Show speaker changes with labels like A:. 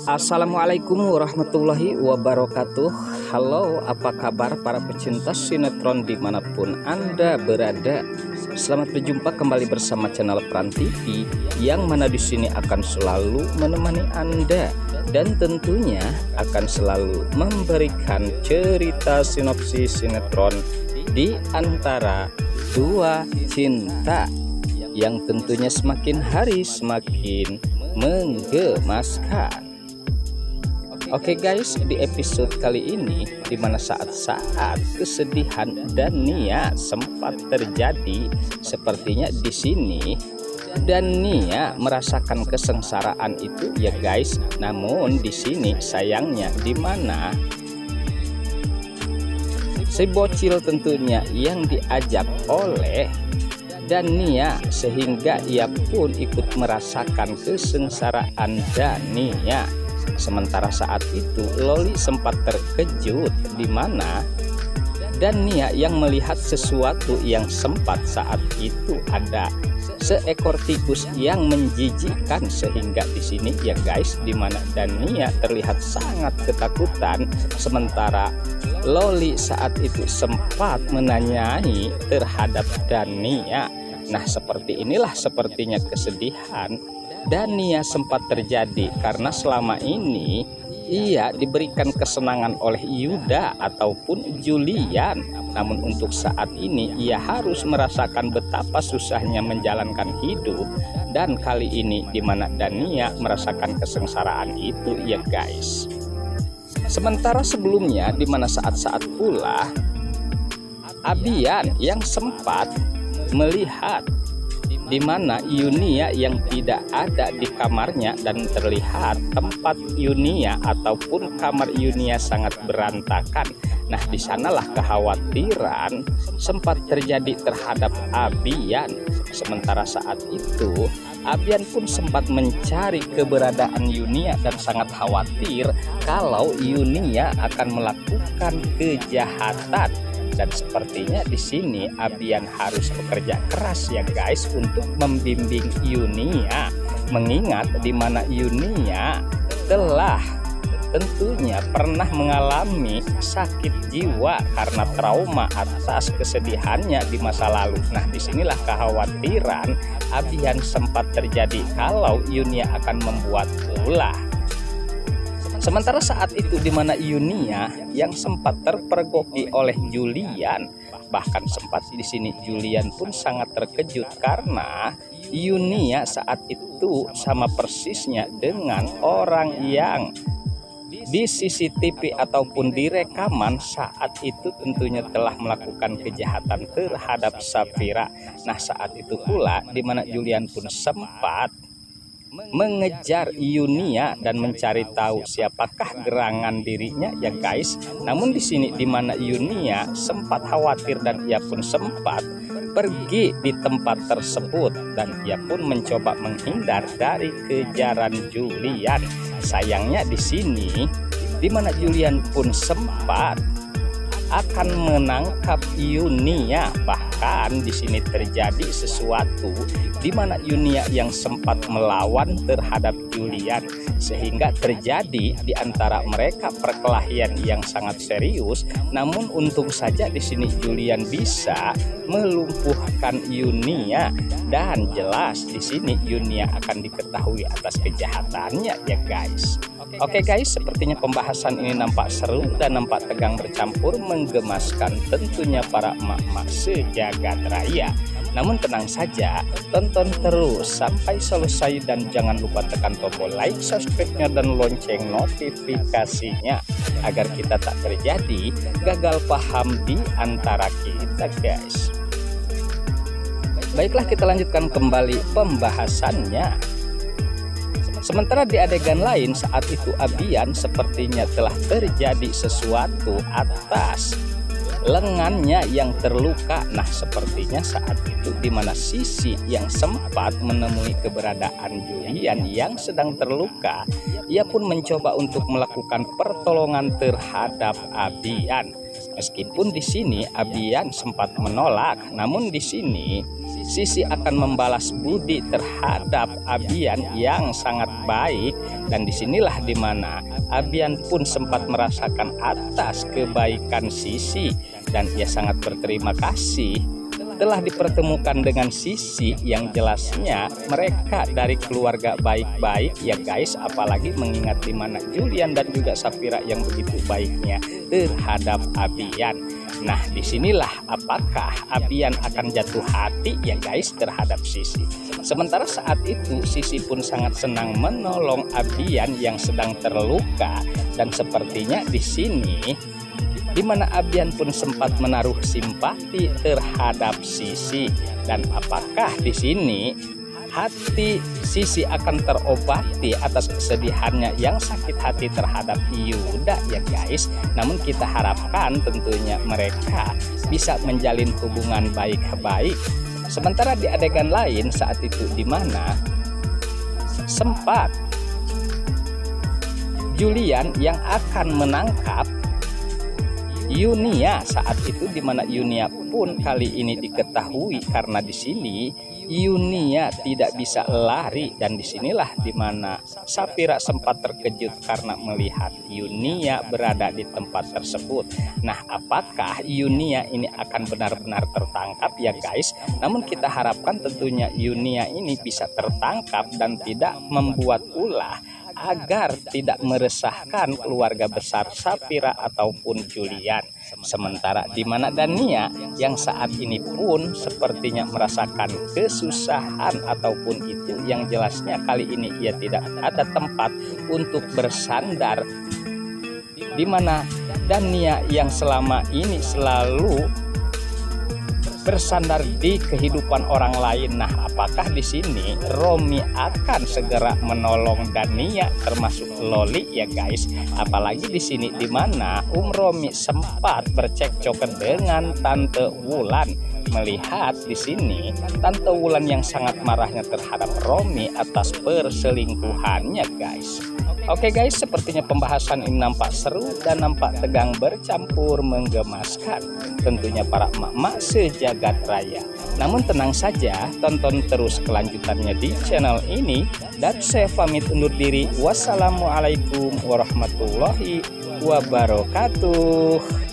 A: Assalamualaikum warahmatullahi wabarakatuh. Halo, apa kabar para pecinta sinetron dimanapun Anda berada? Selamat berjumpa kembali bersama channel Pran TV, yang mana di sini akan selalu menemani Anda dan tentunya akan selalu memberikan cerita sinopsis sinetron di antara dua cinta yang tentunya semakin hari semakin menggemaskan. Oke guys, di episode kali ini dimana saat-saat kesedihan Dania sempat terjadi, sepertinya di sini Dania merasakan kesengsaraan itu ya guys. Namun di sini sayangnya dimana si bocil tentunya yang diajak oleh Dania, sehingga ia pun ikut merasakan kesengsaraan Dania. Sementara saat itu Loli sempat terkejut di mana Dania yang melihat sesuatu yang sempat saat itu ada seekor tikus yang menjijikkan, sehingga di sini ya guys dimana Dania terlihat sangat ketakutan. Sementara Loli saat itu sempat menanyai terhadap Dania. Nah, seperti inilah sepertinya kesedihan Dania sempat terjadi karena selama ini ia diberikan kesenangan oleh Yuda ataupun Julian. Namun untuk saat ini ia harus merasakan betapa susahnya menjalankan hidup, dan kali ini dimana Dania merasakan kesengsaraan itu ya guys. Sementara sebelumnya dimana saat-saat pula Abian yang sempat melihat di mana Yunia yang tidak ada di kamarnya, dan terlihat tempat Yunia ataupun kamar Yunia sangat berantakan. Nah, di sanalah kekhawatiran sempat terjadi terhadap Abian. Sementara saat itu Abian pun sempat mencari keberadaan Yunia dan sangat khawatir kalau Yunia akan melakukan kejahatan. Dan sepertinya di sini Abian harus bekerja keras ya guys untuk membimbing Yunia, mengingat di mana Yunia telah tentunya pernah mengalami sakit jiwa karena trauma atas kesedihannya di masa lalu. Nah, disinilah kekhawatiran Abian sempat terjadi kalau Yunia akan membuat ulah. Sementara saat itu di mana Yunia yang sempat terpergoki oleh Julian, bahkan sempat di sini Julian pun sangat terkejut karena Yunia saat itu sama persisnya dengan orang yang di CCTV ataupun di rekaman saat itu tentunya telah melakukan kejahatan terhadap Safira. Nah, saat itu pula di mana Julian pun sempat mengejar Yunia dan mencari tahu siapakah gerangan dirinya ya guys. Namun di sini di mana Yunia sempat khawatir dan ia pun sempat pergi di tempat tersebut, dan ia pun mencoba menghindar dari kejaran Julian. Sayangnya di sini di mana Julian pun sempat akan menangkap Yunia. Bahkan di sini terjadi sesuatu di mana Yunia yang sempat melawan terhadap Julian, sehingga terjadi di antara mereka perkelahian yang sangat serius. Namun untung saja di sini Julian bisa melumpuhkan Yunia, dan jelas di sini Yunia akan diketahui atas kejahatannya ya guys. Oke guys, sepertinya pembahasan ini nampak seru dan nampak tegang bercampur menggemaskan tentunya para emak-emak sejagat raya. Namun tenang saja, tonton terus sampai selesai dan jangan lupa tekan tombol like, subscribe-nya dan lonceng notifikasinya agar kita tak terjadi gagal paham di antara kita guys. Baiklah, kita lanjutkan kembali pembahasannya. Sementara di adegan lain saat itu Abian sepertinya telah terjadi sesuatu atas lengannya yang terluka. Nah, sepertinya saat itu di mana Sisi yang sempat menemui keberadaan Julian yang sedang terluka, ia pun mencoba untuk melakukan pertolongan terhadap Abian. Meskipun di sini Abian sempat menolak, namun di sini Sisi akan membalas budi terhadap Abian yang sangat baik, dan disinilah dimana Abian pun sempat merasakan atas kebaikan Sisi, dan ia sangat berterima kasih telah dipertemukan dengan Sisi yang jelasnya mereka dari keluarga baik-baik ya guys, apalagi mengingat dimana Julian dan juga Safira yang begitu baiknya terhadap Abian. Nah disinilah apakah Abian akan jatuh hati ya guys terhadap Sisi. Sementara saat itu Sisi pun sangat senang menolong Abian yang sedang terluka, dan sepertinya di sini di mana Abian pun sempat menaruh simpati terhadap Sisi, dan apakah di sini hati Sisi akan terobati atas kesedihannya yang sakit hati terhadap Yuda ya guys. Namun kita harapkan tentunya mereka bisa menjalin hubungan baik-baik. Sementara di adegan lain saat itu di mana sempat Julian yang akan menangkap Yunia saat itu, di mana Yunia pun kali ini diketahui karena di sini Yunia tidak bisa lari, dan disinilah dimana Safira sempat terkejut karena melihat Yunia berada di tempat tersebut. Nah apakah Yunia ini akan benar-benar tertangkap ya guys? Namun kita harapkan tentunya Yunia ini bisa tertangkap dan tidak membuat ulah, agar tidak meresahkan keluarga besar Safira ataupun Julian. Sementara di mana Dania yang saat ini pun sepertinya merasakan kesusahan ataupun itu yang jelasnya kali ini ia tidak ada tempat untuk bersandar, di mana Dania yang selama ini selalu bersandar di kehidupan orang lain. Nah, apakah di sini Romi akan segera menolong Dania termasuk Loli ya guys? Apalagi di sini di mana Romi sempat bercekcok dengan Tante Wulan. Melihat di sini Tante Wulan yang sangat marahnya terhadap Romi atas perselingkuhannya guys. Oke guys, sepertinya pembahasan ini nampak seru dan nampak tegang bercampur menggemaskan tentunya para emak-emak sejagat raya. Namun tenang saja, tonton terus kelanjutannya di channel ini, dan saya pamit undur diri. Wassalamualaikum warahmatullahi wabarakatuh.